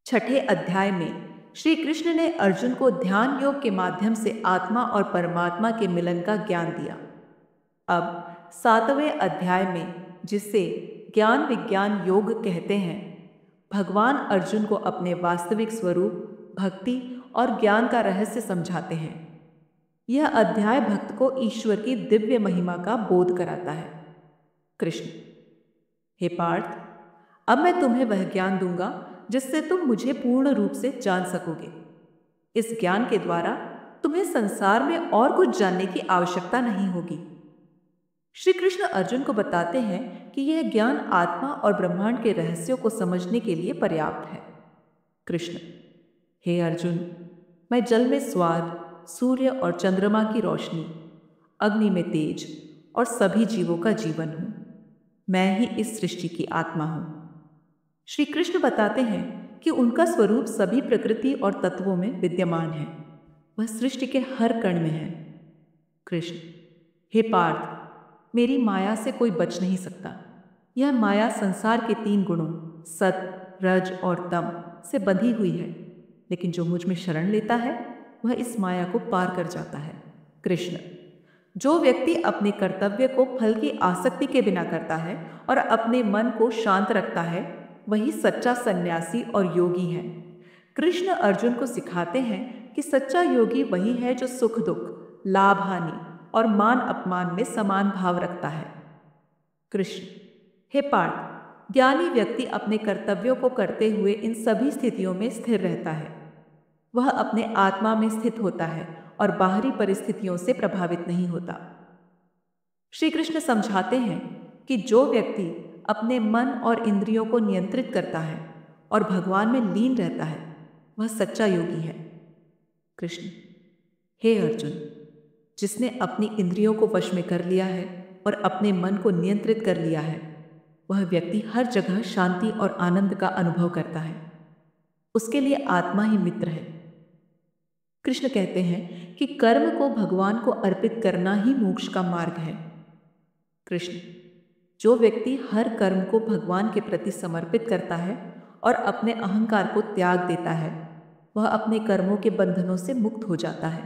छठे अध्याय में श्री कृष्ण ने अर्जुन को ध्यान योग के माध्यम से आत्मा और परमात्मा के मिलन का ज्ञान दिया। अब सातवें अध्याय में, जिसे ज्ञान विज्ञान योग कहते हैं, भगवान अर्जुन को अपने वास्तविक स्वरूप, भक्ति और ज्ञान का रहस्य समझाते हैं। यह अध्याय भक्त को ईश्वर की दिव्य महिमा का बोध कराता है। कृष्ण: हे पार्थ, अब मैं तुम्हें वह ज्ञान दूंगा जिससे तुम मुझे पूर्ण रूप से जान सकोगे। इस ज्ञान के द्वारा तुम्हें संसार में और कुछ जानने की आवश्यकता नहीं होगी। श्री कृष्ण अर्जुन को बताते हैं कि यह ज्ञान आत्मा और ब्रह्मांड के रहस्यों को समझने के लिए पर्याप्त है। कृष्ण: हे अर्जुन, मैं जल में स्वाद, सूर्य और चंद्रमा की रोशनी, अग्नि में तेज और सभी जीवों का जीवन हूं। मैं ही इस सृष्टि की आत्मा हूं। श्री कृष्ण बताते हैं कि उनका स्वरूप सभी प्रकृति और तत्वों में विद्यमान है। वह सृष्टि के हर कण में है। कृष्ण: हे पार्थ, मेरी माया से कोई बच नहीं सकता। यह माया संसार के 3 गुणों सत, रज और तम से बंधी हुई है, लेकिन जो मुझ में शरण लेता है वह इस माया को पार कर जाता है। कृष्ण: जो व्यक्ति अपने कर्तव्य को फल की आसक्ति के बिना करता है और अपने मन को शांत रखता है, वही सच्चा सन्यासी और योगी है। कृष्ण अर्जुन को सिखाते हैं कि सच्चा योगी वही है जो सुख दुख, लाभ हानि और मान अपमान में समान भाव रखता है। कृष्ण: हे पार्थ, ज्ञानी व्यक्ति अपने कर्तव्यों को करते हुए इन सभी स्थितियों में स्थिर रहता है। वह अपने आत्मा में स्थित होता है और बाहरी परिस्थितियों से प्रभावित नहीं होता। श्री कृष्ण समझाते हैं कि जो व्यक्ति अपने मन और इंद्रियों को नियंत्रित करता है और भगवान में लीन रहता है, वह सच्चा योगी है। कृष्ण: हे अर्जुन, जिसने अपनी इंद्रियों को वश में कर लिया है और अपने मन को नियंत्रित कर लिया है, वह व्यक्ति हर जगह शांति और आनंद का अनुभव करता है। उसके लिए आत्मा ही मित्र है। कृष्ण कहते हैं कि कर्म को भगवान को अर्पित करना ही मोक्ष का मार्ग है। कृष्ण: जो व्यक्ति हर कर्म को भगवान के प्रति समर्पित करता है और अपने अहंकार को त्याग देता है, वह अपने कर्मों के बंधनों से मुक्त हो जाता है।